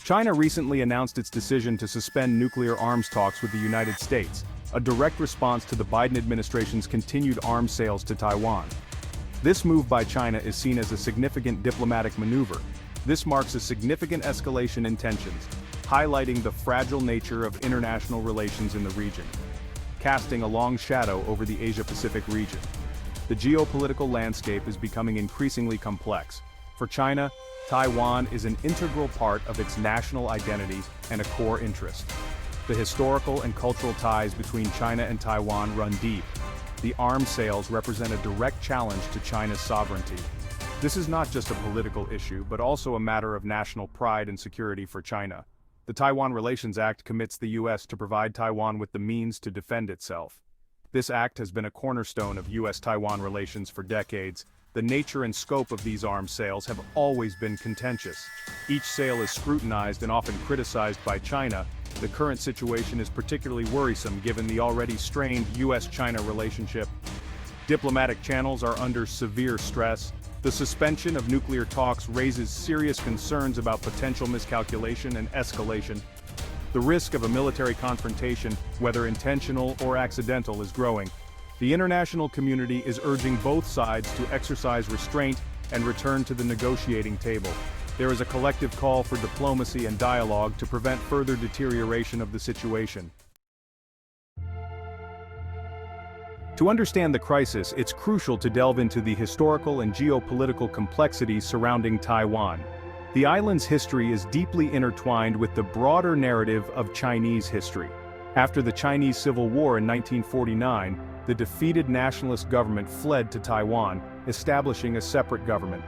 China recently announced its decision to suspend nuclear arms talks with the United States, a direct response to the Biden administration's continued arms sales to Taiwan. This move by China is seen as a significant diplomatic maneuver. This marks a significant escalation in tensions, highlighting the fragile nature of international relations in the region, casting a long shadow over the Asia-Pacific region. The geopolitical landscape is becoming increasingly complex. For China, Taiwan is an integral part of its national identity and a core interest. The historical and cultural ties between China and Taiwan run deep. The arms sales represent a direct challenge to China's sovereignty. This is not just a political issue, but also a matter of national pride and security for China. The Taiwan Relations Act commits the U.S. to provide Taiwan with the means to defend itself. This act has been a cornerstone of US-Taiwan relations for decades. The nature and scope of these arms sales have always been contentious. Each sale is scrutinized and often criticized by China. The current situation is particularly worrisome given the already strained US-China relationship. Diplomatic channels are under severe stress. The suspension of nuclear talks raises serious concerns about potential miscalculation and escalation. The risk of a military confrontation, whether intentional or accidental, is growing. The international community is urging both sides to exercise restraint and return to the negotiating table. There is a collective call for diplomacy and dialogue to prevent further deterioration of the situation. To understand the crisis, it's crucial to delve into the historical and geopolitical complexities surrounding Taiwan. The island's history is deeply intertwined with the broader narrative of Chinese history. After the Chinese Civil War in 1949, the defeated nationalist government fled to Taiwan, establishing a separate government.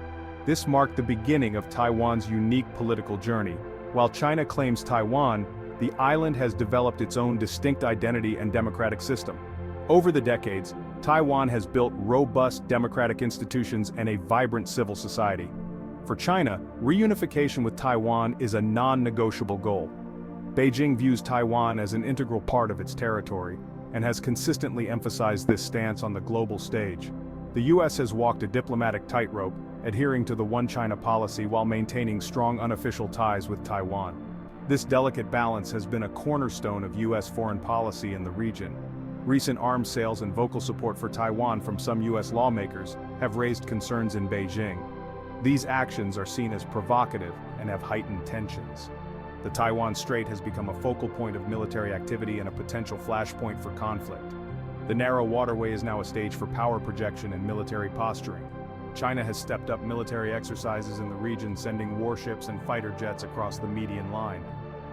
This marked the beginning of Taiwan's unique political journey. While China claims Taiwan, the island has developed its own distinct identity and democratic system. Over the decades, Taiwan has built robust democratic institutions and a vibrant civil society. For China, reunification with Taiwan is a non-negotiable goal. Beijing views Taiwan as an integral part of its territory, and has consistently emphasized this stance on the global stage. The US has walked a diplomatic tightrope, adhering to the One China policy while maintaining strong unofficial ties with Taiwan. This delicate balance has been a cornerstone of US foreign policy in the region. Recent arms sales and vocal support for Taiwan from some US lawmakers have raised concerns in Beijing. These actions are seen as provocative and have heightened tensions. The Taiwan Strait has become a focal point of military activity and a potential flashpoint for conflict. The narrow waterway is now a stage for power projection and military posturing. China has stepped up military exercises in the region, sending warships and fighter jets across the median line.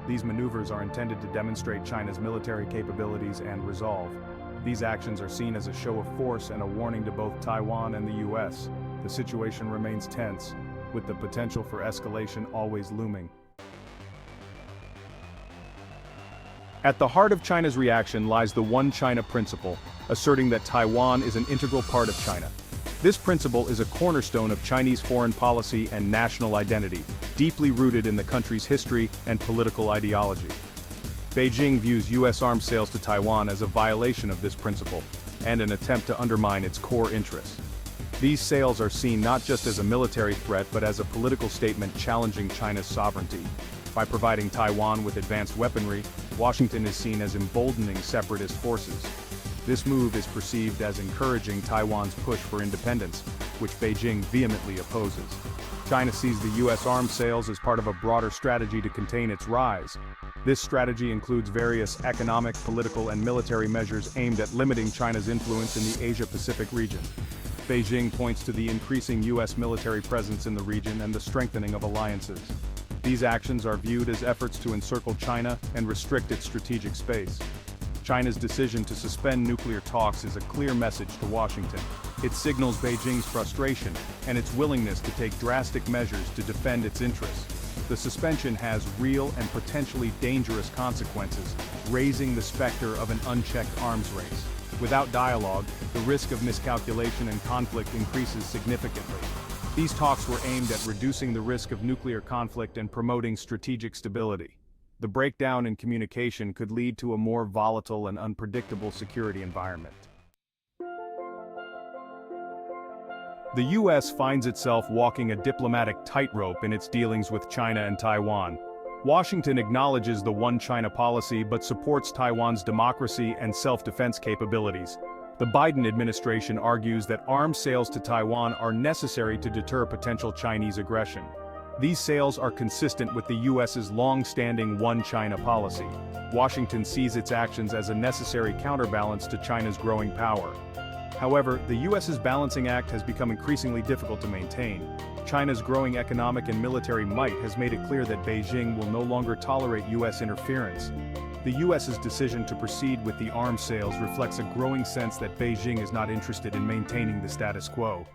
These maneuvers are intended to demonstrate China's military capabilities and resolve. These actions are seen as a show of force and a warning to both Taiwan and the US. The situation remains tense, with the potential for escalation always looming. At the heart of China's reaction lies the One China principle, asserting that Taiwan is an integral part of China. This principle is a cornerstone of Chinese foreign policy and national identity, deeply rooted in the country's history and political ideology. Beijing views US arms sales to Taiwan as a violation of this principle, and an attempt to undermine its core interests. These sales are seen not just as a military threat but as a political statement challenging China's sovereignty. By providing Taiwan with advanced weaponry, Washington is seen as emboldening separatist forces. This move is perceived as encouraging Taiwan's push for independence, which Beijing vehemently opposes. China sees the US arms sales as part of a broader strategy to contain its rise. This strategy includes various economic, political, and military measures aimed at limiting China's influence in the Asia-Pacific region. Beijing points to the increasing US military presence in the region and the strengthening of alliances. These actions are viewed as efforts to encircle China and restrict its strategic space. China's decision to suspend nuclear talks is a clear message to Washington. It signals Beijing's frustration and its willingness to take drastic measures to defend its interests. The suspension has real and potentially dangerous consequences, raising the specter of an unchecked arms race. Without dialogue, the risk of miscalculation and conflict increases significantly. These talks were aimed at reducing the risk of nuclear conflict and promoting strategic stability. The breakdown in communication could lead to a more volatile and unpredictable security environment. The US finds itself walking a diplomatic tightrope in its dealings with China and Taiwan. Washington acknowledges the One China policy but supports Taiwan's democracy and self-defense capabilities. The Biden administration argues that arms sales to Taiwan are necessary to deter potential Chinese aggression. These sales are consistent with the U.S.'s long-standing One China policy. Washington sees its actions as a necessary counterbalance to China's growing power. However, the U.S.'s balancing act has become increasingly difficult to maintain. China's growing economic and military might has made it clear that Beijing will no longer tolerate U.S. interference. The U.S.'s decision to proceed with the arms sales reflects a growing sense that Beijing is not interested in maintaining the status quo.